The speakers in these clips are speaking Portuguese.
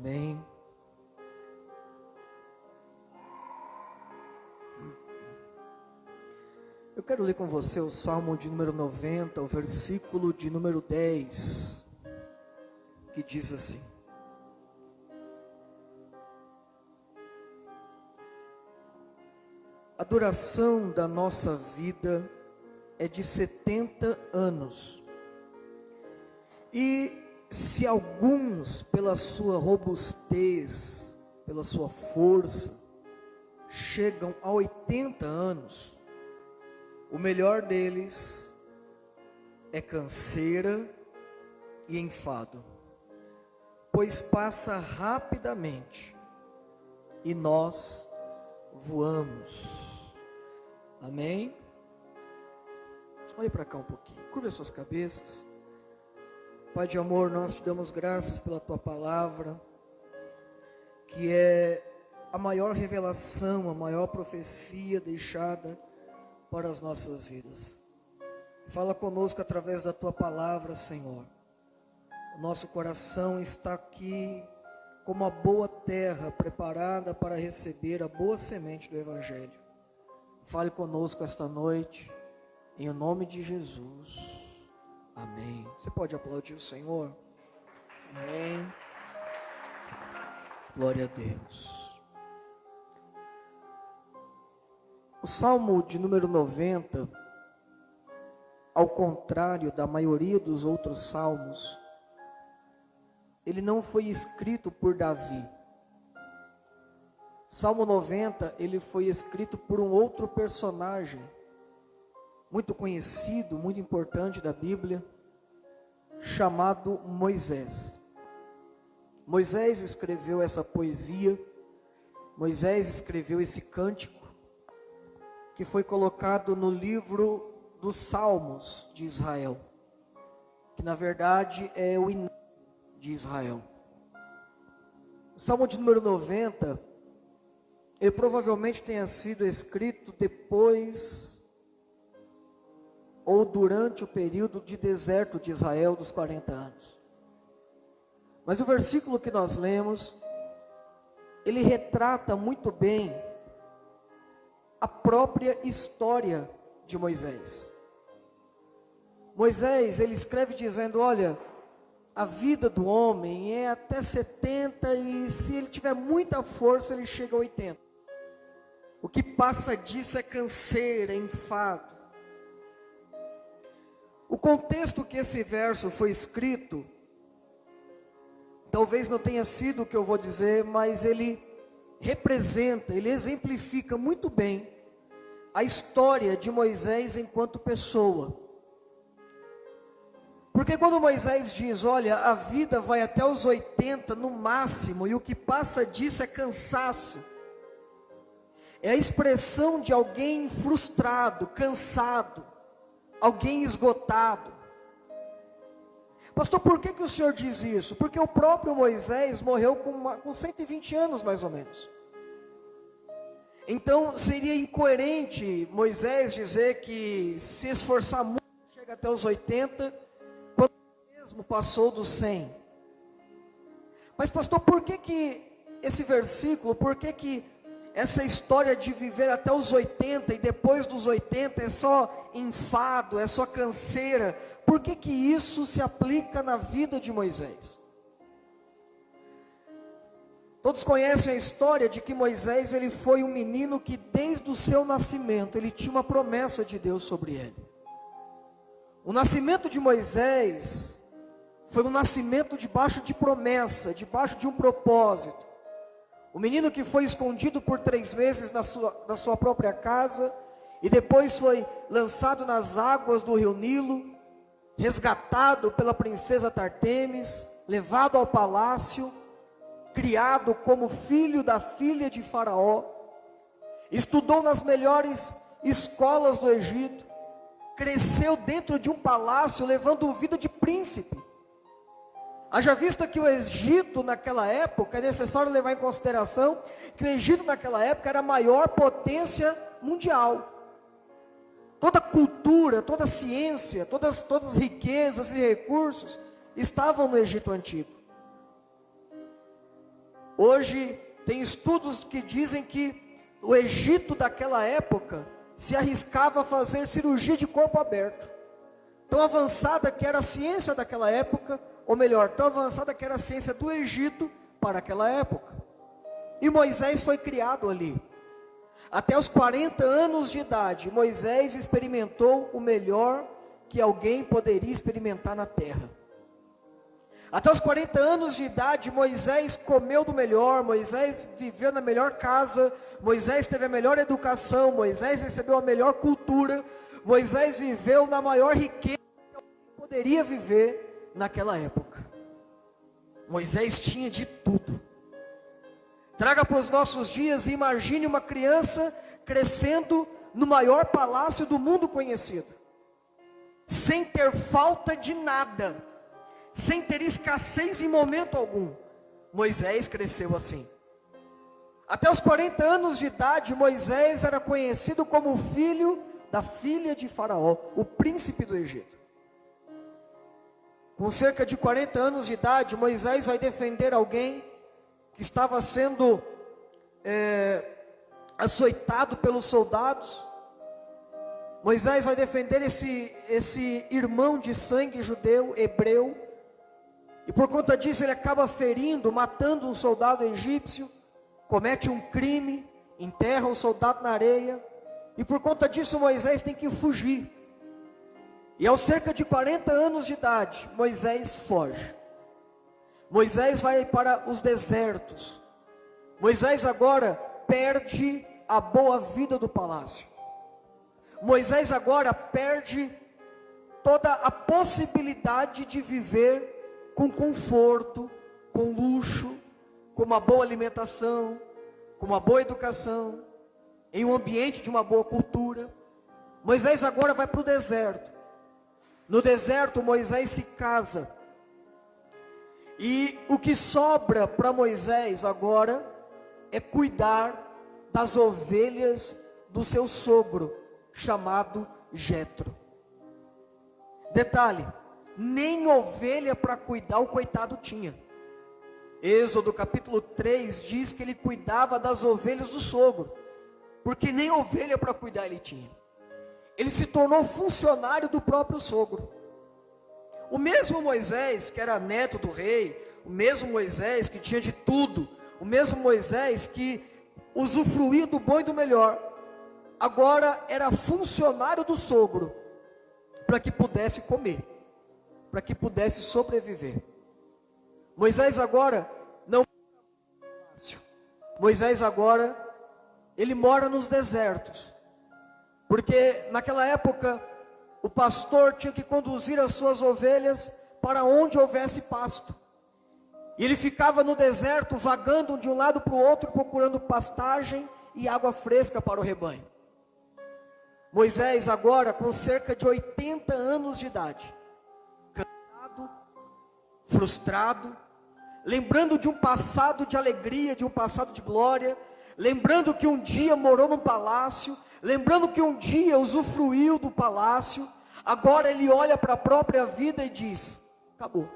Amém. Eu quero ler com você o Salmo de número 90, o versículo de número 10, que diz assim: a duração da nossa vida é de 70 anos, e se alguns, pela sua robustez, pela sua força, chegam a 80 anos, o melhor deles é canseira e enfado, pois passa rapidamente e nós voamos. Amém? Olhe para cá um pouquinho, curva as suas cabeças. Pai de amor, nós te damos graças pela tua palavra, que é a maior revelação, a maior profecia deixada para as nossas vidas. Fala conosco através da tua palavra, Senhor. O nosso coração está aqui como a boa terra preparada para receber a boa semente do Evangelho. Fale conosco esta noite, em nome de Jesus. Amém. Você pode aplaudir o Senhor? Amém. Glória a Deus. O Salmo de número 90, ao contrário da maioria dos outros salmos, ele não foi escrito por Davi. Salmo 90, ele foi escrito por um outro personagem, muito conhecido, muito importante da Bíblia, chamado Moisés. Moisés escreveu essa poesia, Moisés escreveu esse cântico, que foi colocado no livro dos Salmos de Israel, que na verdade é o hino de Israel. O Salmo de número 90, ele provavelmente tenha sido escrito depois ou durante o período de deserto de Israel dos 40 anos. Mas o versículo que nós lemos, ele retrata muito bem a própria história de Moisés. Moisés, ele escreve dizendo, olha, a vida do homem é até 70 e se ele tiver muita força, ele chega a 80. O que passa disso é canseira, é enfado. O contexto que esse verso foi escrito, talvez não tenha sido o que eu vou dizer, mas ele representa, ele exemplifica muito bem a história de Moisés enquanto pessoa. Porque quando Moisés diz, olha, a vida vai até os 80 no máximo, e o que passa disso é cansaço, é a expressão de alguém frustrado, cansado, alguém esgotado. Pastor, por que o senhor diz isso? Porque o próprio Moisés morreu com 120 anos mais ou menos. Então seria incoerente Moisés dizer que se esforçar muito chega até os 80, quando mesmo passou dos 100. Mas pastor, por que esse versículo, por que essa história de viver até os 80 e depois dos 80 é só enfado, é só canseira? Por que isso se aplica na vida de Moisés? Todos conhecem a história de que Moisés, ele foi um menino que desde o seu nascimento, ele tinha uma promessa de Deus sobre ele. O nascimento de Moisés foi um nascimento debaixo de promessa, debaixo de um propósito. O menino que foi escondido por 3 meses na sua própria casa, e depois foi lançado nas águas do rio Nilo, resgatado pela princesa Tartemis, levado ao palácio, criado como filho da filha de Faraó, estudou nas melhores escolas do Egito, cresceu dentro de um palácio, levando vida de príncipe. Haja vista que o Egito naquela época, é necessário levar em consideração que o Egito naquela época era a maior potência mundial. Toda cultura, toda ciência, todas as riquezas e recursos estavam no Egito antigo. Hoje tem estudos que dizem que o Egito daquela época se arriscava a fazer cirurgia de corpo aberto. Tão avançada que era a ciência daquela época, ou melhor, tão avançada que era a ciência do Egito para aquela época. E Moisés foi criado ali. Até os 40 anos de idade, Moisés experimentou o melhor que alguém poderia experimentar na terra. Até os 40 anos de idade, Moisés comeu do melhor, Moisés viveu na melhor casa, Moisés teve a melhor educação, Moisés recebeu a melhor cultura, Moisés viveu na maior riqueza que alguém poderia viver naquela época. Moisés tinha de tudo. Traga para os nossos dias e imagine uma criança crescendo no maior palácio do mundo conhecido, sem ter falta de nada, sem ter escassez em momento algum. Moisés cresceu assim. Até os 40 anos de idade, Moisés era conhecido como o filho da filha de Faraó, o príncipe do Egito. Com cerca de 40 anos de idade, Moisés vai defender alguém que estava sendo açoitado pelos soldados. Moisés vai defender esse irmão de sangue judeu, hebreu, e por conta disso ele acaba ferindo, matando um soldado egípcio, comete um crime, enterra o soldado na areia, e por conta disso Moisés tem que fugir. E aos cerca de 40 anos de idade, Moisés foge. Moisés vai para os desertos. Moisés agora perde a boa vida do palácio. Moisés agora perde toda a possibilidade de viver com conforto, com luxo, com uma boa alimentação, com uma boa educação, em um ambiente de uma boa cultura. Moisés agora vai para o deserto. No deserto, Moisés se casa. E o que sobra para Moisés agora é cuidar das ovelhas do seu sogro, chamado Jetro. Detalhe, nem ovelha para cuidar o coitado tinha. Êxodo capítulo 3 diz que ele cuidava das ovelhas do sogro, porque nem ovelha para cuidar ele tinha. Ele se tornou funcionário do próprio sogro. O mesmo Moisés, que era neto do rei, o mesmo Moisés que tinha de tudo, o mesmo Moisés que usufruía do bom e do melhor, agora era funcionário do sogro, para que pudesse comer, para que pudesse sobreviver. Moisés agora não mora no palácio. Moisés agora, ele mora nos desertos, porque naquela época o pastor tinha que conduzir as suas ovelhas para onde houvesse pasto. E ele ficava no deserto, vagando de um lado para o outro, procurando pastagem e água fresca para o rebanho. Moisés agora, com cerca de 80 anos de idade, cansado, frustrado, lembrando de um passado de alegria, de um passado de glória, lembrando que um dia morou num palácio, lembrando que um dia usufruiu do palácio, agora ele olha para a própria vida e diz: acabou.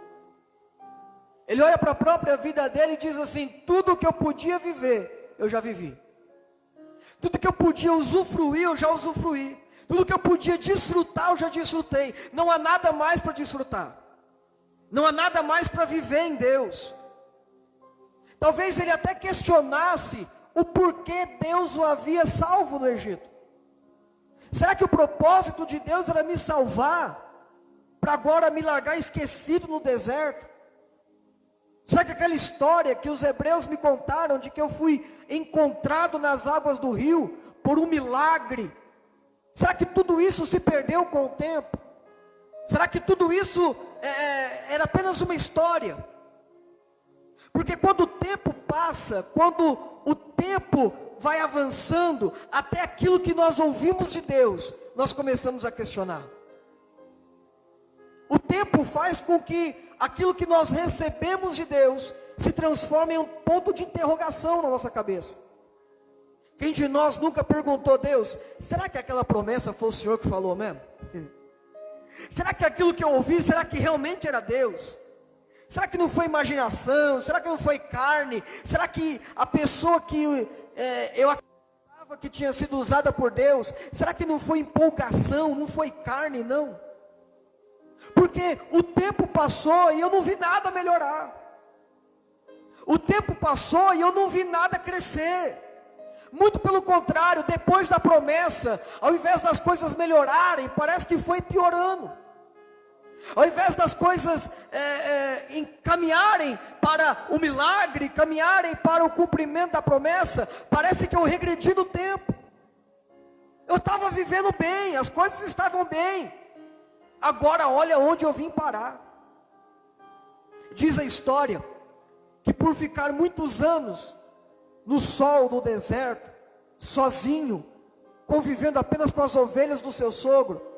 Ele olha para a própria vida dele e diz assim: tudo que eu podia viver, eu já vivi. Tudo que eu podia usufruir, eu já usufruí. Tudo que eu podia desfrutar, eu já desfrutei. Não há nada mais para desfrutar. Não há nada mais para viver em Deus. Talvez ele até questionasse o porquê Deus o havia salvo no Egito. Será que o propósito de Deus era me salvar, para agora me largar esquecido no deserto? Será que aquela história que os hebreus me contaram, de que eu fui encontrado nas águas do rio, por um milagre, será que tudo isso se perdeu com o tempo? Será que tudo isso era apenas uma história? Porque quando o tempo passa, quando o tempo vai avançando, até aquilo que nós ouvimos de Deus, nós começamos a questionar. O tempo faz com que aquilo que nós recebemos de Deus se transforme em um ponto de interrogação na nossa cabeça. Quem de nós nunca perguntou a Deus: será que aquela promessa foi o Senhor que falou mesmo? Será que aquilo que eu ouvi, será que realmente era Deus? Será que não foi imaginação? Será que não foi carne? Será que a pessoa que eu acreditava que tinha sido usada por Deus, será que não foi empolgação, não foi carne, não? Porque o tempo passou e eu não vi nada melhorar. O tempo passou e eu não vi nada crescer. Muito pelo contrário, depois da promessa, ao invés das coisas melhorarem, parece que foi piorando. Ao invés das coisas caminharem para o milagre, caminharem para o cumprimento da promessa, parece que eu regredi no tempo. Eu estava vivendo bem, as coisas estavam bem. Agora olha onde eu vim parar. Diz a história que por ficar muitos anos no sol do deserto, sozinho, convivendo apenas com as ovelhas do seu sogro,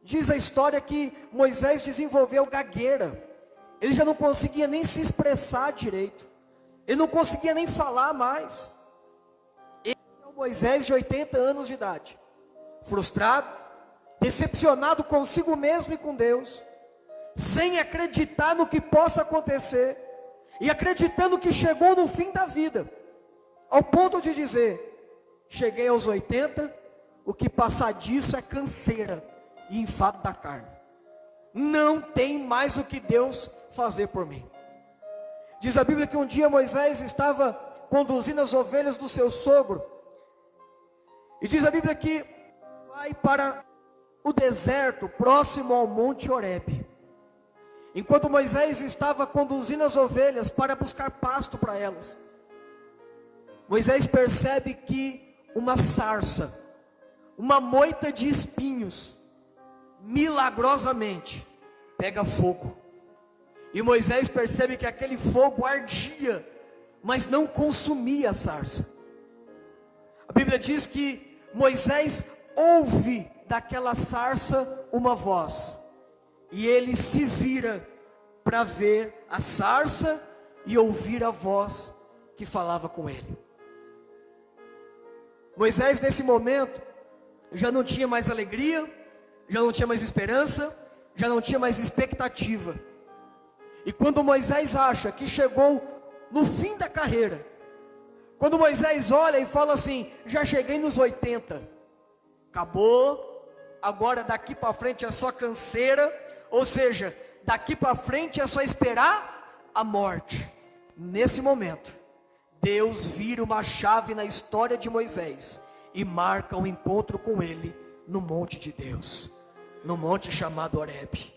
diz a história que Moisés desenvolveu gagueira. Ele já não conseguia nem se expressar direito. Ele não conseguia nem falar mais. Esse é o Moisés de 80 anos de idade. Frustrado, decepcionado consigo mesmo e com Deus. Sem acreditar no que possa acontecer. E acreditando que chegou no fim da vida. Ao ponto de dizer, cheguei aos 80, o que passar disso é canseira e enfado da carne. Não tem mais o que Deus fazer por mim. Diz a Bíblia que um dia Moisés estava conduzindo as ovelhas do seu sogro. E diz a Bíblia que vai para o deserto, próximo ao Monte Horebe. Enquanto Moisés estava conduzindo as ovelhas para buscar pasto para elas, Moisés percebe que uma sarça, uma moita de espinhos, milagrosamente pega fogo. E Moisés percebe que aquele fogo ardia, mas não consumia a sarça. A Bíblia diz que Moisés ouve daquela sarça uma voz, e ele se vira para ver a sarça e ouvir a voz que falava com ele. Moisés nesse momento já não tinha mais alegria, já não tinha mais esperança, já não tinha mais expectativa. E quando Moisés acha que chegou no fim da carreira, quando Moisés olha e fala assim, já cheguei nos 80, acabou, agora daqui para frente é só canseira, ou seja, daqui para frente é só esperar a morte. Nesse momento, Deus vira uma chave na história de Moisés e marca um encontro com ele no monte de Deus, no monte chamado Horebe.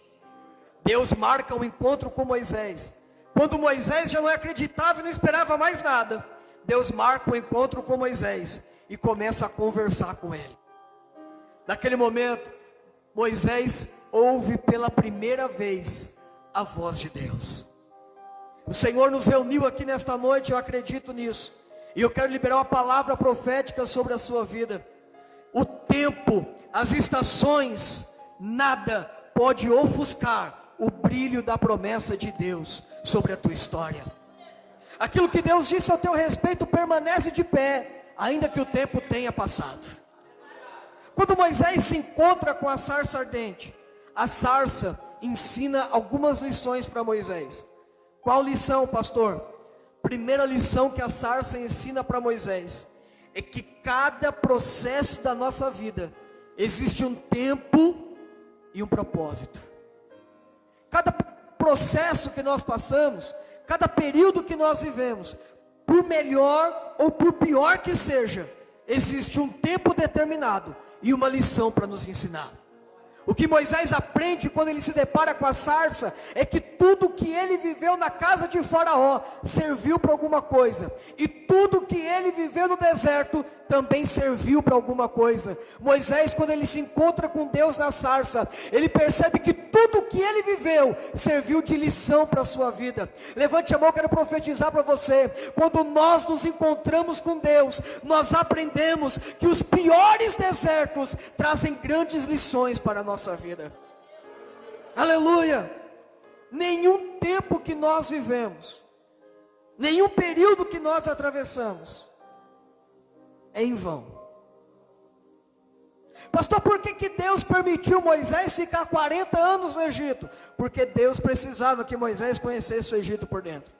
Deus marca um encontro com Moisés. Quando Moisés já não acreditava e não esperava mais nada, Deus marca um encontro com Moisés e começa a conversar com ele. Naquele momento, Moisés ouve pela primeira vez a voz de Deus. O Senhor nos reuniu aqui nesta noite, eu acredito nisso. E eu quero liberar uma palavra profética sobre a sua vida. O tempo, as estações, nada pode ofuscar o brilho da promessa de Deus sobre a tua história. Aquilo que Deus disse ao teu respeito permanece de pé, ainda que o tempo tenha passado. Quando Moisés se encontra com a sarça ardente, a sarça ensina algumas lições para Moisés. Qual lição, pastor? Primeira lição que a sarça ensina para Moisés é que cada processo da nossa vida existe um tempo e um propósito. Cada processo que nós passamos, cada período que nós vivemos, por melhor ou por pior que seja, existe um tempo determinado e uma lição para nos ensinar. O que Moisés aprende quando ele se depara com a sarça é que tudo que ele viveu na casa de Faraó serviu para alguma coisa, e tudo que ele viveu no deserto também serviu para alguma coisa. Moisés, quando ele se encontra com Deus na sarça, ele percebe que tudo que ele viveu serviu de lição para a sua vida. Levante a mão, quero profetizar para você. Quando nós nos encontramos com Deus, nós aprendemos que os piores desertos trazem grandes lições para a nossa vida. Aleluia! Nenhum tempo que nós vivemos, nenhum período que nós atravessamos é em vão. Pastor, por que Deus permitiu Moisés ficar 40 anos no Egito? Porque Deus precisava que Moisés conhecesse o Egito por dentro.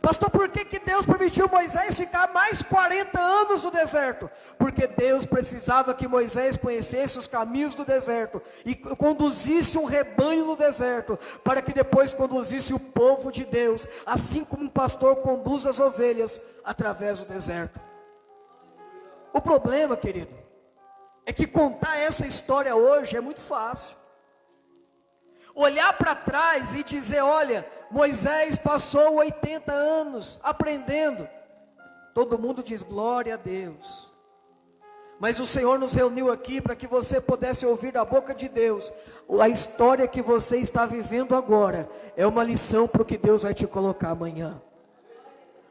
Pastor, por que Deus permitiu Moisés ficar mais 40 anos no deserto? Porque Deus precisava que Moisés conhecesse os caminhos do deserto e conduzisse um rebanho no deserto, para que depois conduzisse o povo de Deus, assim como um pastor conduz as ovelhas através do deserto. O problema, querido, é que contar essa história hoje é muito fácil. Olhar para trás e dizer, olha, Moisés passou 80 anos aprendendo. Todo mundo diz glória a Deus. Mas o Senhor nos reuniu aqui para que você pudesse ouvir da boca de Deus. A história que você está vivendo agora é uma lição para o que Deus vai te colocar amanhã.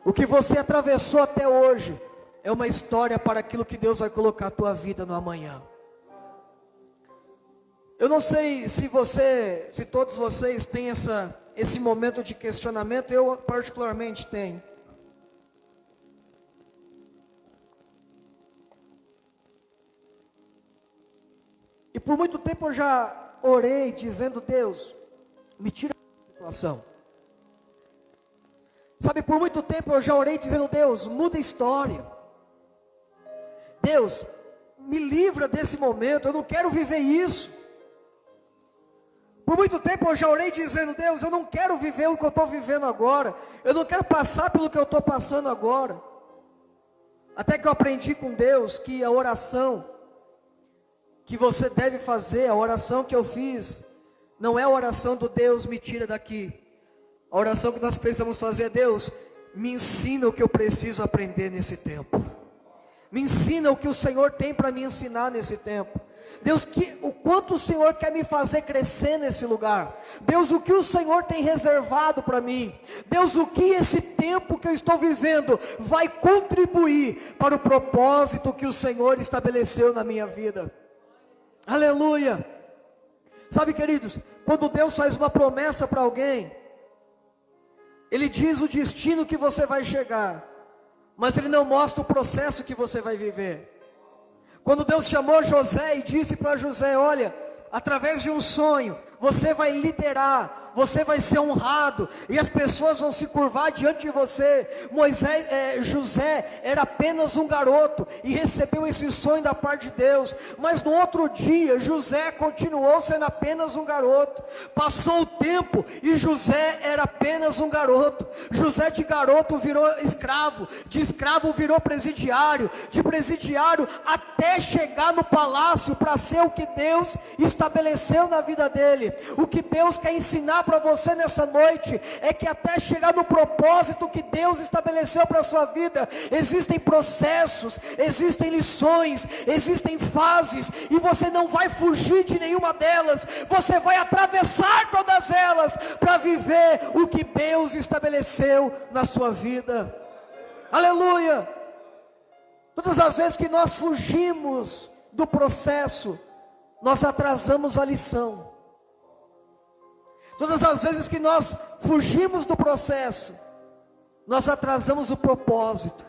O que você atravessou até hoje é uma história para aquilo que Deus vai colocar a tua vida no amanhã. Eu não sei se todos vocês têm esse momento de questionamento. Eu particularmente tenho. E por muito tempo eu já orei dizendo, Deus, me tira dessa situação. Sabe, por muito tempo eu já orei dizendo, Deus, muda a história. Deus, me livra desse momento, eu não quero viver isso. Por muito tempo eu já orei dizendo, Deus, eu não quero viver o que eu estou vivendo agora. Eu não quero passar pelo que eu estou passando agora. Até que eu aprendi com Deus que a oração que você deve fazer, a oração que eu fiz, não é a oração do Deus, me tira daqui. A oração que nós precisamos fazer é, Deus, me ensina o que eu preciso aprender nesse tempo. Me ensina o que o Senhor tem para me ensinar nesse tempo. Deus, o quanto o Senhor quer me fazer crescer nesse lugar. Deus, o que o Senhor tem reservado para mim. Deus, o que esse tempo que eu estou vivendo vai contribuir para o propósito que o Senhor estabeleceu na minha vida. Aleluia. Sabe, queridos, quando Deus faz uma promessa para alguém, Ele diz o destino que você vai chegar, mas Ele não mostra o processo que você vai viver. Quando Deus chamou José e disse para José, olha, através de um sonho, você vai liderar, você vai ser honrado, e as pessoas vão se curvar diante de você. José era apenas um garoto, e recebeu esse sonho da parte de Deus, mas no outro dia, José continuou sendo apenas um garoto. Passou o tempo, e José era apenas um garoto. José de garoto virou escravo, de escravo virou presidiário, de presidiário até chegar no palácio, para ser o que Deus estabeleceu na vida dele. O que Deus quer ensinar para você nessa noite é que até chegar no propósito que Deus estabeleceu para a sua vida, existem processos, existem lições, existem fases, e você não vai fugir de nenhuma delas. Você vai atravessar todas elas para viver o que Deus estabeleceu na sua vida. Aleluia. Todas as vezes que nós fugimos do processo, nós atrasamos a lição. Todas as vezes que nós fugimos do processo, nós atrasamos o propósito.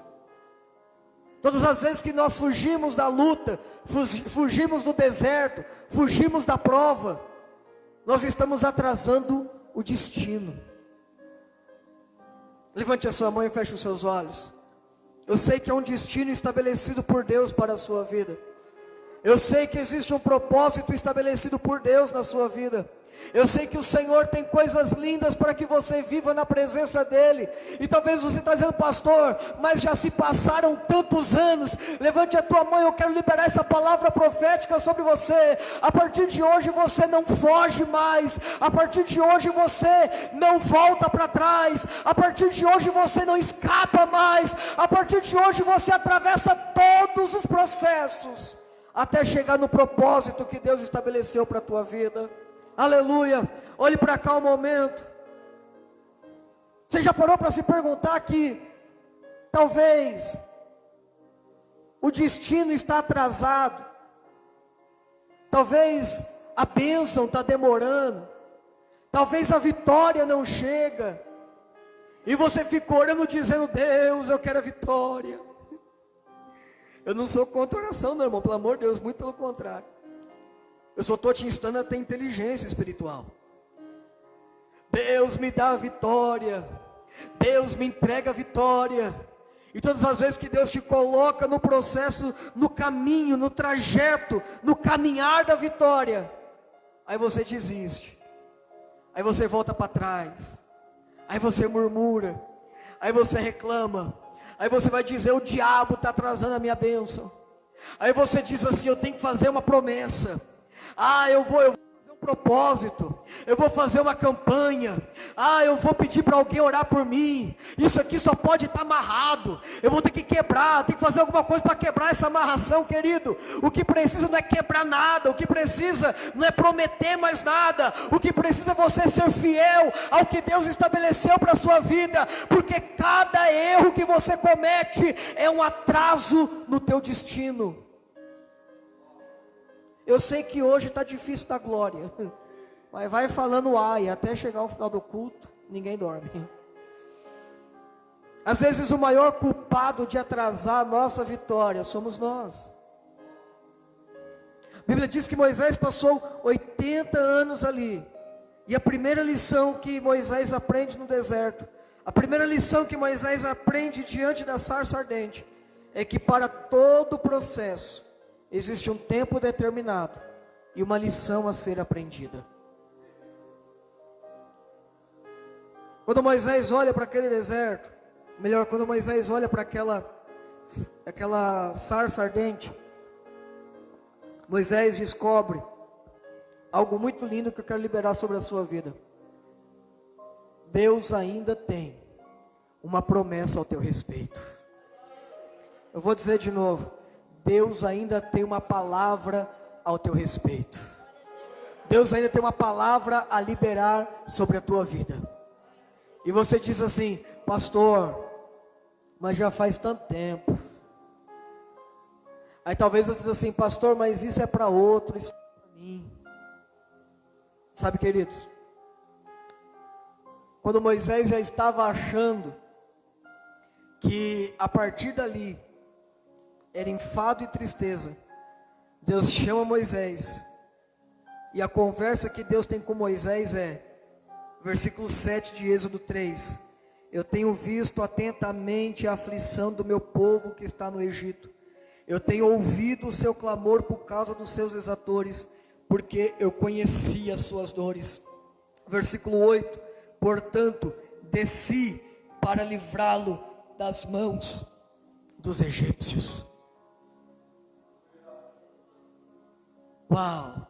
Todas as vezes que nós fugimos da luta, fugimos do deserto, fugimos da prova, nós estamos atrasando o destino. Levante a sua mão e feche os seus olhos. Eu sei que é um destino estabelecido por Deus para a sua vida. Eu sei que existe um propósito estabelecido por Deus na sua vida. Eu sei que o Senhor tem coisas lindas para que você viva na presença dEle. E talvez você está dizendo, pastor, mas já se passaram tantos anos. Levante a tua mão, eu quero liberar essa palavra profética sobre você. A partir de hoje você não foge mais. A partir de hoje você não volta para trás. A partir de hoje você não escapa mais. A partir de hoje você atravessa todos os processos, até chegar no propósito que Deus estabeleceu para a tua vida. Aleluia. Olhe para cá um momento. Você já parou para se perguntar que talvez o destino está atrasado, talvez a bênção está demorando, talvez a vitória não chega, e você fica orando dizendo, Deus, eu quero a vitória. Eu não sou contra oração, não, irmão, pelo amor de Deus, muito pelo contrário. Eu só estou te instando a ter inteligência espiritual. Deus me dá a vitória. Deus me entrega a vitória. E todas as vezes que Deus te coloca no processo, no caminho, no trajeto, no caminhar da vitória, aí você desiste. Aí você volta para trás. Aí você murmura. Aí você reclama. Aí você vai dizer: o diabo está atrasando a minha bênção. Aí você diz assim: eu tenho que fazer uma promessa. Eu vou fazer um propósito. Eu vou fazer uma campanha. Eu vou pedir para alguém orar por mim. Isso aqui só pode estar amarrado. Eu vou ter que quebrar, tenho que fazer alguma coisa para quebrar essa amarração, querido. O que precisa não é quebrar nada. O que precisa não é prometer mais nada. O que precisa é você ser fiel ao que Deus estabeleceu para a sua vida. Porque cada erro que você comete é um atraso no teu destino. Eu sei que hoje está difícil da glória, mas vai falando ai, até chegar ao final do culto, ninguém dorme. Às vezes o maior culpado de atrasar a nossa vitória somos nós. A Bíblia diz que Moisés passou 80 anos ali, e a primeira lição que Moisés aprende no deserto, a primeira lição que Moisés aprende diante da sarça ardente, é que para todo o processo, existe um tempo determinado e uma lição a ser aprendida. Quando Moisés olha para aquele deserto, quando Moisés olha para aquela sarça ardente, Moisés descobre algo muito lindo que eu quero liberar sobre a sua vida. Deus ainda tem uma promessa ao teu respeito. Eu vou dizer de novo: Deus ainda tem uma palavra ao teu respeito. Deus ainda tem uma palavra a liberar sobre a tua vida. E você diz assim: pastor, mas já faz tanto tempo. Aí talvez você diz assim: pastor, mas isso é para outro, isso é para mim. Sabe, queridos, quando Moisés já estava achando que a partir dali era enfado e tristeza, Deus chama Moisés, e a conversa que Deus tem com Moisés é, versículo 7 de Êxodo 3, eu tenho visto atentamente a aflição do meu povo que está no Egito, eu tenho ouvido o seu clamor por causa dos seus exatores, porque eu conheci as suas dores. Versículo 8, portanto, desci para livrá-lo das mãos dos egípcios. Uau!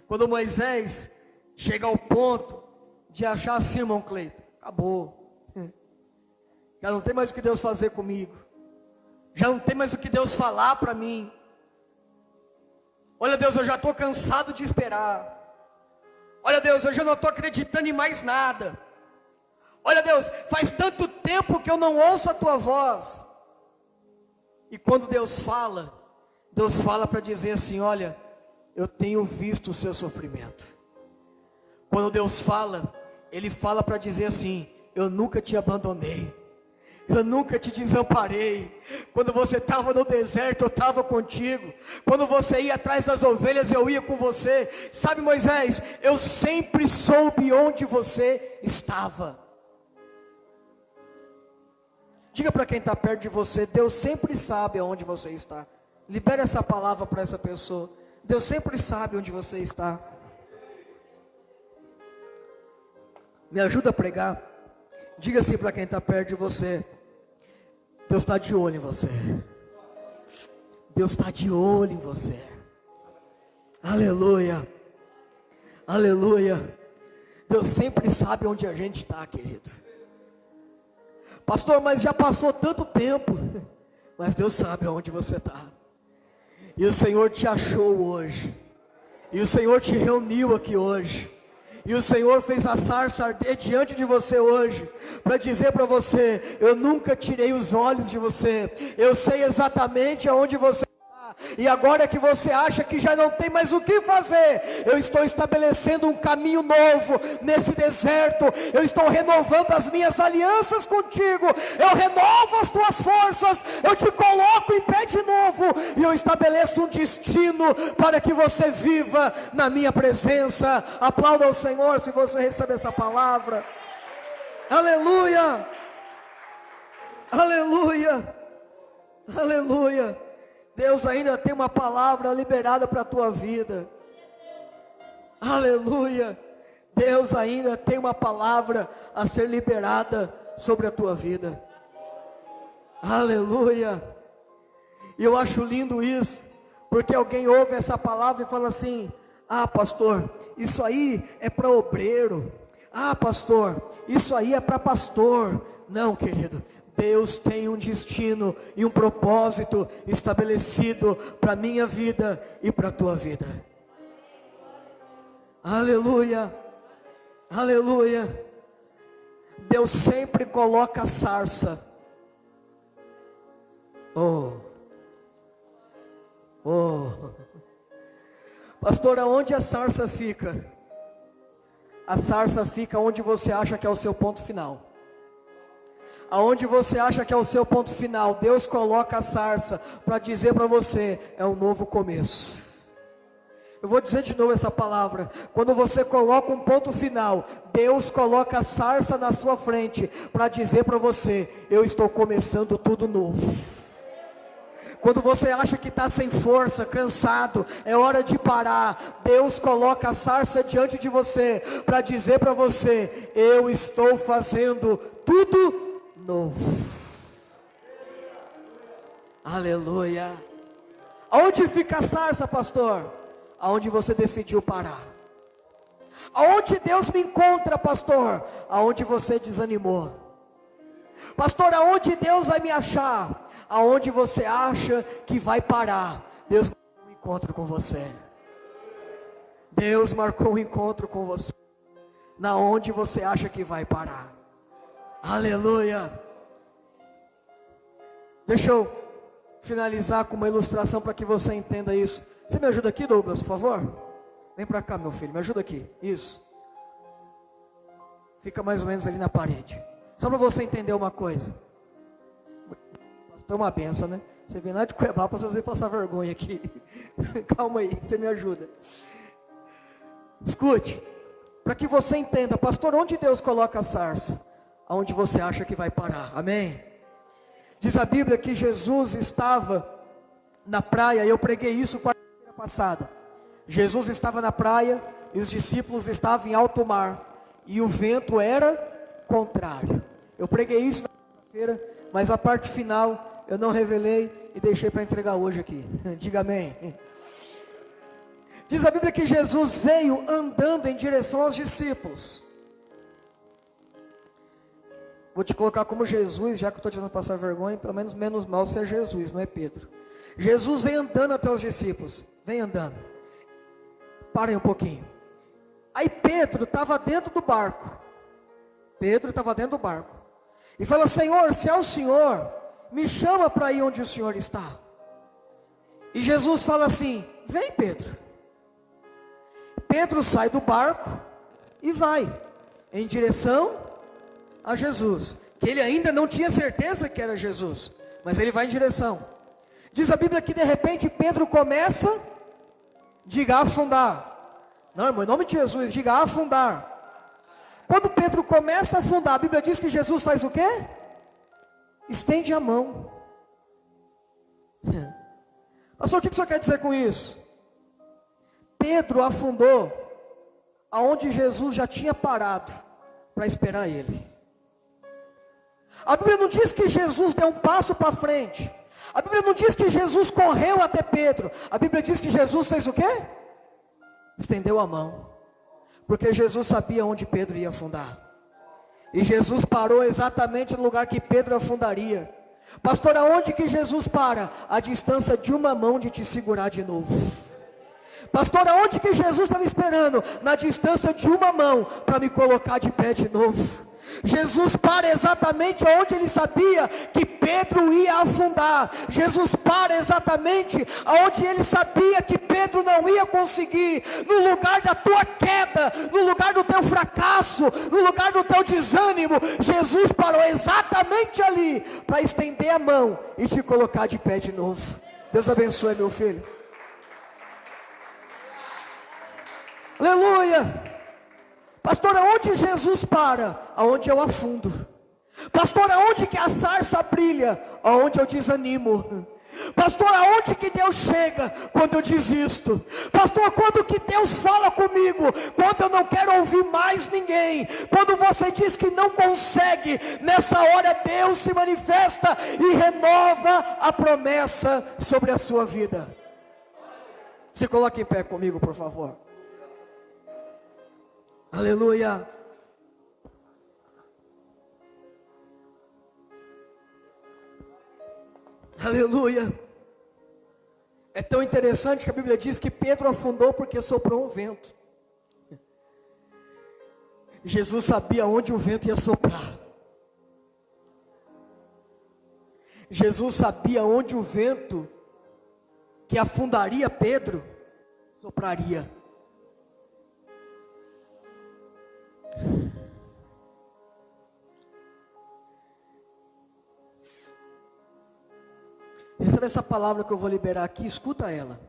Quando Moisés chega ao ponto de achar assim, irmão Cleito, acabou. Já não tem mais o que Deus fazer comigo. Já não tem mais o que Deus falar para mim. Olha, Deus, eu já estou cansado de esperar. Olha, Deus, eu já não estou acreditando em mais nada. Olha, Deus, faz tanto tempo que eu não ouço a tua voz. E quando Deus fala para dizer assim: olha, eu tenho visto o seu sofrimento. Quando Deus fala, Ele fala para dizer assim: eu nunca te abandonei, eu nunca te desamparei. Quando você estava no deserto, eu estava contigo. Quando você ia atrás das ovelhas, eu ia com você. Sabe, Moisés, eu sempre soube onde você estava. Diga para quem está perto de você: Deus sempre sabe aonde você está. Libere essa palavra para essa pessoa. Deus sempre sabe onde você está. Me ajuda a pregar. Diga assim para quem está perto de você: Deus está de olho em você. Deus está de olho em você. Aleluia. Aleluia. Deus sempre sabe onde a gente está, querido. Pastor, mas já passou tanto tempo. Mas Deus sabe onde você está. E o Senhor te achou hoje. E o Senhor te reuniu aqui hoje. E o Senhor fez a sarça arder diante de você hoje, para dizer para você: eu nunca tirei os olhos de você. Eu sei exatamente aonde você está. e agora que você acha que já não tem mais o que fazer, eu estou estabelecendo um caminho novo nesse deserto, eu estou renovando as minhas alianças contigo, eu renovo as tuas forças, eu te coloco em pé de novo, e eu estabeleço um destino para que você viva na minha presença. Aplauda ao Senhor se você recebe essa palavra. Aleluia, aleluia, aleluia. Deus ainda tem uma palavra liberada para a tua vida. Aleluia. Deus ainda tem uma palavra a ser liberada sobre a tua vida. Aleluia. E eu acho lindo isso, porque alguém ouve essa palavra e fala assim: ah, pastor, isso aí é para obreiro. Ah, pastor, isso aí é para pastor. Não, querido, Deus tem um destino e um propósito estabelecido para a minha vida e para a tua vida. Aleluia, aleluia. Deus sempre coloca a sarça. Pastor, aonde a sarça fica? A sarça fica onde você acha que é o seu ponto final. Aonde você acha que é o seu ponto final, Deus coloca a sarça para dizer para você: é um novo começo. Eu vou dizer de novo essa palavra: quando você coloca um ponto final, Deus coloca a sarça na sua frente para dizer para você: eu estou começando tudo novo. Quando você acha que está sem força, cansado, é hora de parar, Deus coloca a sarça diante de você, para dizer para você: eu estou fazendo tudo novo. Aleluia. Aonde fica a sarça, pastor? Aonde você decidiu parar. Aonde Deus me encontra, pastor? Aonde você desanimou. Pastor, aonde Deus vai me achar? Aonde você acha que vai parar, Deus marcou um encontro com você. Deus marcou um encontro com você. Na onde você acha que vai parar. Aleluia. Deixa eu finalizar com uma ilustração para que você entenda isso. Você me ajuda aqui, Douglas, por favor? Vem para cá, meu filho, me ajuda aqui. Isso. Fica mais ou menos ali na parede. Só para você entender uma coisa. É uma benção, né? Você vem lá de Cuiabá para você passar vergonha aqui. Calma aí, você me ajuda. Escute, para que você entenda, pastor, onde Deus coloca a sarça? Aonde você acha que vai parar, amém? Diz a Bíblia que Jesus estava na praia, e eu preguei isso quarta-feira passada. Jesus estava na praia, e os discípulos estavam em alto mar, e o vento era contrário. Eu preguei isso na quarta-feira, mas a parte final eu não revelei e deixei para entregar hoje aqui. Diga amém. Diz a Bíblia que Jesus veio andando em direção aos discípulos. Vou te colocar como Jesus, já que eu estou tentando passar vergonha, pelo menos mal ser Jesus, não é Pedro. Jesus vem andando até os discípulos. Vem andando. Parem um pouquinho. Aí Pedro estava dentro do barco. E fala: Senhor, se é o Senhor, me chama para ir onde o Senhor está. E Jesus fala assim: vem, Pedro. Pedro sai do barco e vai em direção a Jesus, que ele ainda não tinha certeza que era Jesus, mas ele vai em direção. Diz a Bíblia que de repente Pedro começa, diga afundar. Não, irmão, em nome de Jesus, diga afundar. Quando Pedro começa a afundar, a Bíblia diz que Jesus faz o quê? Estende a mão. Pastor, o que o senhor quer dizer com isso? Pedro afundou aonde Jesus já tinha parado para esperar ele. A Bíblia não diz que Jesus deu um passo para frente. A Bíblia não diz que Jesus correu até Pedro. A Bíblia diz que Jesus fez o quê? Estendeu a mão. Porque Jesus sabia onde Pedro ia afundar. E Jesus parou exatamente no lugar que Pedro afundaria. Pastor, aonde que Jesus para? A distância de uma mão de te segurar de novo. Pastor, aonde que Jesus estava esperando? Na distância de uma mão para me colocar de pé de novo. Jesus para exatamente onde ele sabia que Pedro ia afundar. Jesus para exatamente onde ele sabia que Pedro não ia conseguir. No lugar da tua queda, no lugar do teu fracasso, no lugar do teu desânimo, Jesus parou exatamente ali para estender a mão e te colocar de pé de novo. Deus abençoe, meu filho. Aleluia. Pastor, aonde Jesus para? Aonde eu afundo. Pastor, aonde que a sarça brilha? Aonde eu desanimo. Pastor, aonde que Deus chega? Quando eu desisto. Pastor, quando que Deus fala comigo? Quando eu não quero ouvir mais ninguém. Quando você diz que não consegue, nessa hora Deus se manifesta e renova a promessa sobre a sua vida. Se coloque em pé comigo, por favor. Aleluia. Aleluia. É tão interessante que a Bíblia diz que Pedro afundou porque soprou um vento. Jesus sabia onde o vento ia soprar. Jesus sabia onde o vento que afundaria Pedro sopraria. Receba essa palavra que eu vou liberar aqui, escuta ela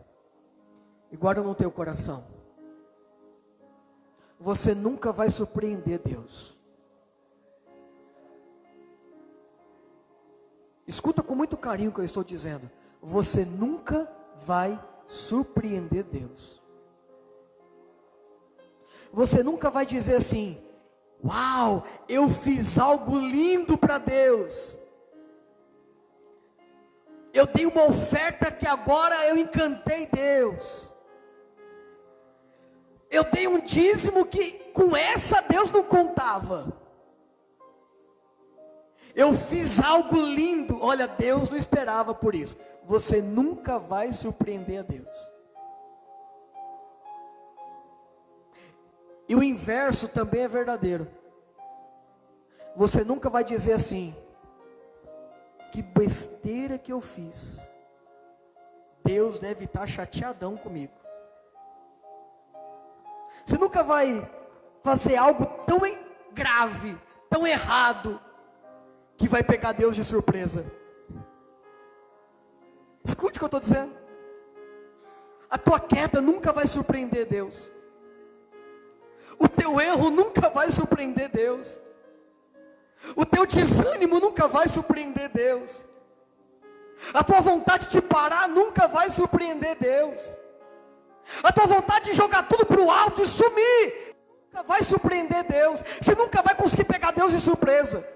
e guarda no teu coração. Você nunca vai surpreender Deus. Escuta com muito carinho o que eu estou dizendo. Você nunca vai surpreender Deus. Você nunca vai dizer assim: uau, eu fiz algo lindo para Deus. Eu dei uma oferta que agora eu encantei Deus. Eu dei um dízimo que com essa Deus não contava. Eu fiz algo lindo. Olha, Deus não esperava por isso. Você nunca vai surpreender a Deus. E o inverso também é verdadeiro. Você nunca vai dizer assim: que besteira que eu fiz. Deus deve estar chateadão comigo. Você nunca vai fazer algo tão grave, tão errado, que vai pegar Deus de surpresa. Escute o que eu estou dizendo. A tua queda nunca vai surpreender Deus. O teu erro nunca vai surpreender Deus. O teu desânimo nunca vai surpreender Deus. A tua vontade de parar nunca vai surpreender Deus. A tua vontade de jogar tudo para o alto e sumir nunca vai surpreender Deus. Você nunca vai conseguir pegar Deus de surpresa.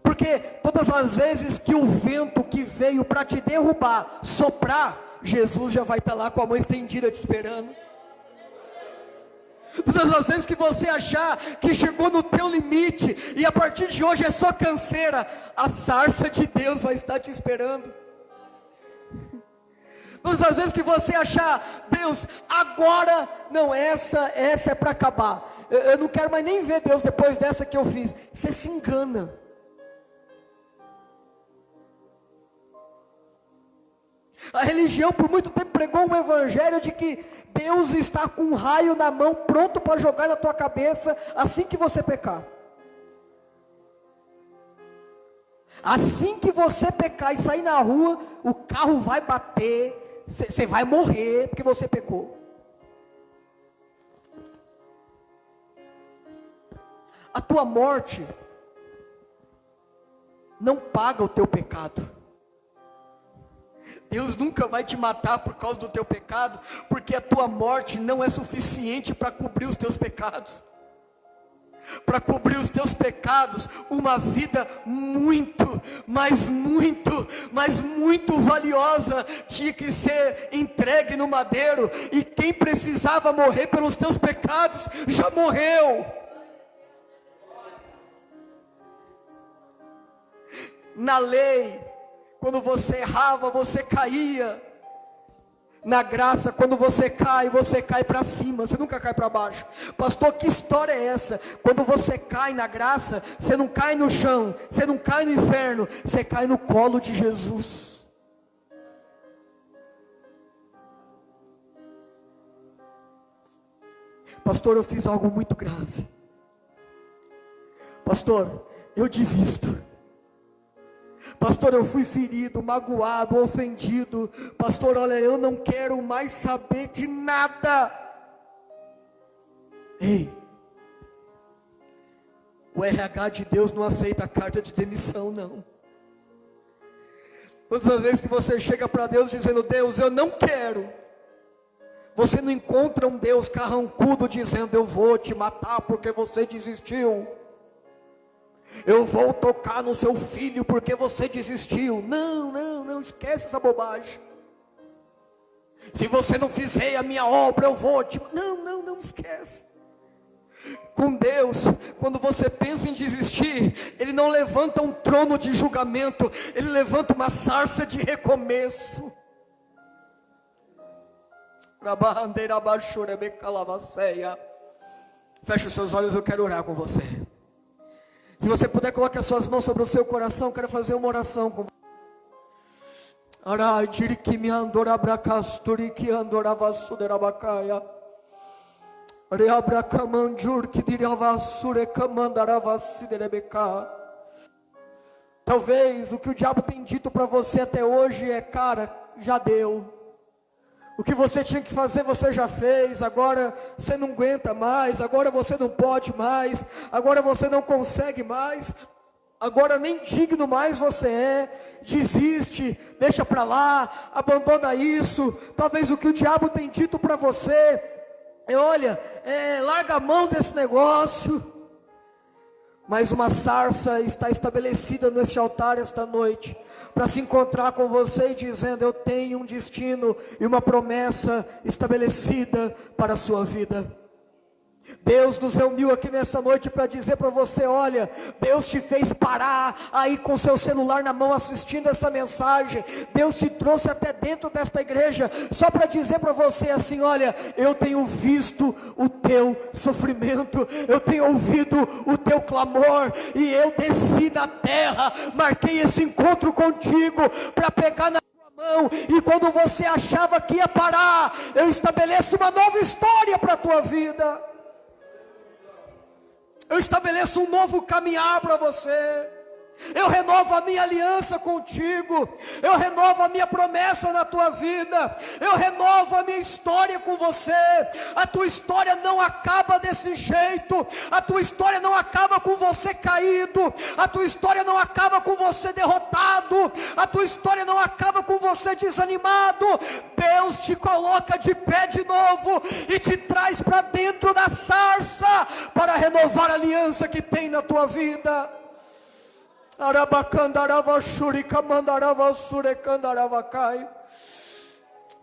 Porque todas as vezes que o vento que veio para te derrubar soprar, Jesus já vai estar lá com a mão estendida te esperando. Todas as vezes que você achar que chegou no teu limite e a partir de hoje é só canseira, a sarça de Deus vai estar te esperando. Todas as vezes que você achar: Deus, agora não, essa é para acabar, eu não quero mais nem ver Deus depois dessa que eu fiz, você se engana. A religião por muito tempo pregou um evangelho de que Deus está com um raio na mão pronto para jogar na tua cabeça assim que você pecar. Assim que você pecar e sair na rua, o carro vai bater, você vai morrer porque você pecou. A tua morte não paga o teu pecado. Deus nunca vai te matar por causa do teu pecado, porque a tua morte não é suficiente para cobrir os teus pecados. Para cobrir os teus pecados, uma vida muito, mas muito valiosa tinha que ser entregue no madeiro, e quem precisava morrer pelos teus pecados já morreu. Na lei, quando você errava, você caía. Na graça, quando você cai para cima, você nunca cai para baixo. Pastor, que história é essa? Quando você cai na graça, você não cai no chão, você não cai no inferno, você cai no colo de Jesus. Pastor, eu fiz algo muito grave. Pastor, eu desisto. Pastor, eu fui ferido, magoado, ofendido. Pastor, olha, eu não quero mais saber de nada. Ei, o RH de Deus não aceita a carta de demissão, não. Todas as vezes que você chega para Deus dizendo, Deus, eu não quero, você não encontra um Deus carrancudo dizendo, eu vou te matar porque você desistiu. Eu vou tocar no seu filho porque você desistiu. Não, esquece essa bobagem. Se você não fizer a minha obra, eu vou te... Não esquece. Com Deus, quando você pensa em desistir, Ele não levanta um trono de julgamento, Ele levanta uma sarça de recomeço. Feche os seus olhos, eu quero orar com você. Se você puder, coloque as suas mãos sobre o seu coração. Quero fazer uma oração com você. Talvez o que o diabo tem dito para você até hoje é, cara, já deu. O que você tinha que fazer, você já fez. Agora você não aguenta mais. Agora você não pode mais. Agora você não consegue mais. Agora nem digno mais você é. Desiste, deixa para lá, abandona isso. Talvez o que o diabo tem dito para você é, olha, larga a mão desse negócio. Mas uma sarça está estabelecida neste altar esta noite, para se encontrar com você e dizendo, eu tenho um destino e uma promessa estabelecida para a sua vida. Deus nos reuniu aqui nesta noite para dizer para você, olha, Deus te fez parar aí com seu celular na mão assistindo essa mensagem. Deus te trouxe até dentro desta igreja só para dizer para você assim, olha, eu tenho visto o teu sofrimento, eu tenho ouvido o teu clamor, e eu desci da terra, marquei esse encontro contigo para pegar na tua mão, e quando você achava que ia parar, eu estabeleço uma nova história para a tua vida. Eu estabeleço um novo caminhar para você. Eu renovo a minha aliança contigo. Eu renovo a minha promessa na tua vida. Eu renovo a minha história com você. A tua história não acaba desse jeito. A tua história não acaba com você caído. A tua história não acaba com você derrotado. A tua história não acaba com você desanimado. Deus te coloca de pé de novo e te traz para dentro da sarça para renovar a aliança que tem na tua vida.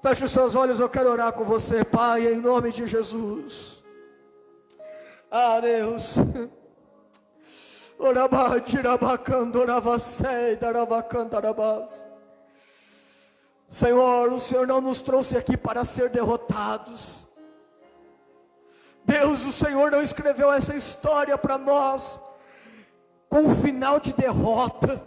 Feche os seus olhos, eu quero orar com você, Pai, em nome de Jesus. Ah, Deus. Senhor, o Senhor não nos trouxe aqui para ser derrotados. Deus, o Senhor não escreveu essa história para nós com um final de derrota.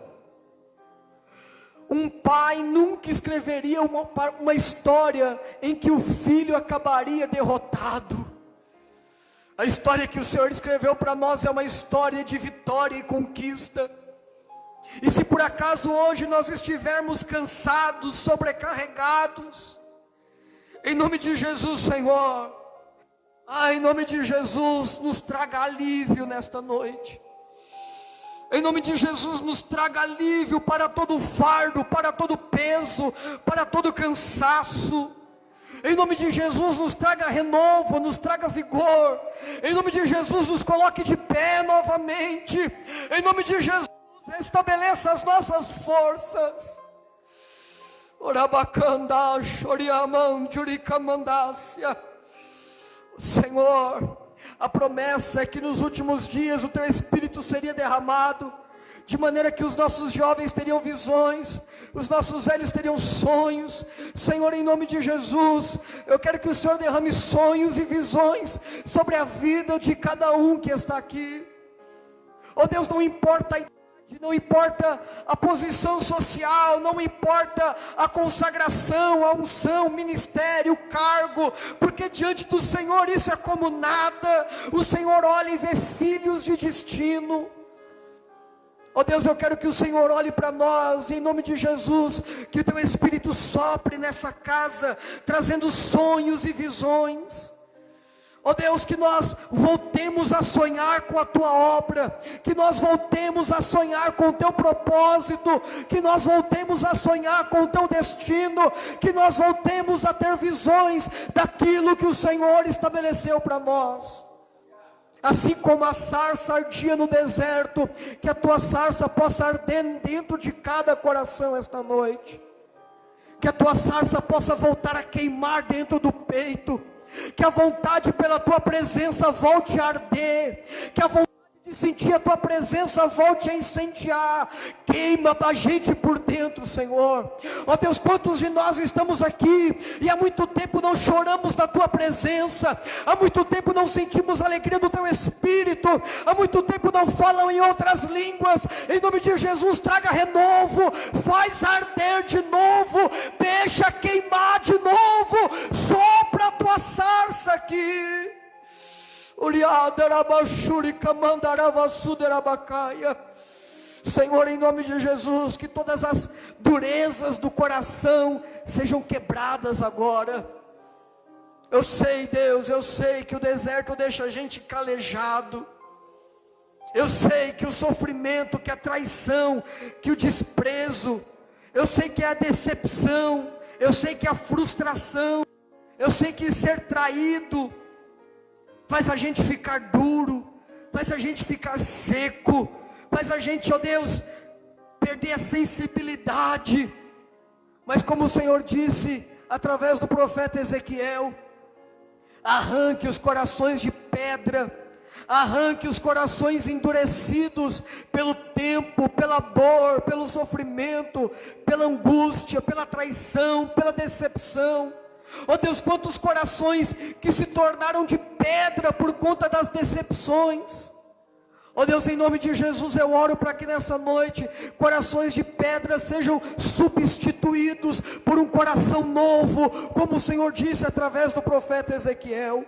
Um pai nunca escreveria uma história em que o filho acabaria derrotado. A história que o Senhor escreveu para nós é uma história de vitória e conquista. E se por acaso hoje nós estivermos cansados, sobrecarregados, em nome de Jesus, Senhor, em nome de Jesus, nos traga alívio nesta noite. Em nome de Jesus, nos traga alívio para todo fardo, para todo peso, para todo cansaço. Em nome de Jesus, nos traga renovo, nos traga vigor. Em nome de Jesus, nos coloque de pé novamente. Em nome de Jesus, estabeleça as nossas forças. Senhor, a promessa é que nos últimos dias o Teu Espírito seria derramado, de maneira que os nossos jovens teriam visões, os nossos velhos teriam sonhos. Senhor, em nome de Jesus, eu quero que o Senhor derrame sonhos e visões sobre a vida de cada um que está aqui. Oh Deus, não importa a idade, não importa a posição social, não importa a consagração, a unção, o ministério, o cargo, porque diante do Senhor isso é como nada. O Senhor olha e vê filhos de destino. Oh Deus, eu quero que o Senhor olhe para nós, em nome de Jesus, que o Teu Espírito sopre nessa casa, trazendo sonhos e visões. Oh Deus, que nós voltemos a sonhar com a Tua obra, que nós voltemos a sonhar com o Teu propósito, que nós voltemos a sonhar com o Teu destino, que nós voltemos a ter visões daquilo que o Senhor estabeleceu para nós. Assim como a sarça ardia no deserto, que a Tua sarça possa arder dentro de cada coração esta noite, que a Tua sarça possa voltar a queimar dentro do peito, que a vontade pela Tua presença volte a arder, que a vontade de sentir a Tua presença volte a incendiar, queima a gente por dentro, Senhor. Ó Deus, quantos de nós estamos aqui e há muito tempo não choramos na Tua presença, há muito tempo não sentimos a alegria do Teu Espírito, há muito tempo não falam em outras línguas. Em nome de Jesus, traga renovo, faz arder de novo, deixa queimar de novo, sopra a Tua sarça aqui. Senhor, em nome de Jesus, que todas as durezas do coração sejam quebradas agora. Eu sei, Deus, eu sei que o deserto deixa a gente calejado. Eu sei que o sofrimento, que a traição, que o desprezo, eu sei que é a decepção, eu sei que é a frustração, eu sei que ser traído faz a gente ficar duro, faz a gente ficar seco, faz a gente, ó Deus, perder a sensibilidade. Mas como o Senhor disse através do profeta Ezequiel, arranque os corações de pedra, arranque os corações endurecidos pelo tempo, pela dor, pelo sofrimento, pela angústia, pela traição, pela decepção. Oh Deus, quantos corações que se tornaram de pedra por conta das decepções. Oh Deus, em nome de Jesus eu oro para que nessa noite corações de pedra sejam substituídos por um coração novo, como o Senhor disse através do profeta Ezequiel.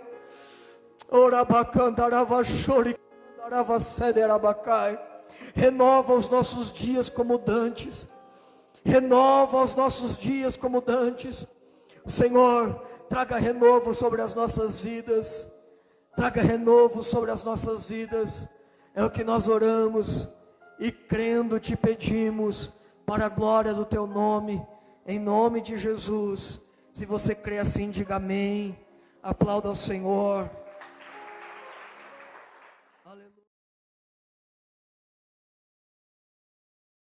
Renova os nossos dias como dantes, renova os nossos dias como dantes. Senhor, traga renovo sobre as nossas vidas, traga renovo sobre as nossas vidas, é o que nós oramos e crendo te pedimos, para a glória do Teu nome, em nome de Jesus. Se você crê assim, diga amém, aplauda ao Senhor.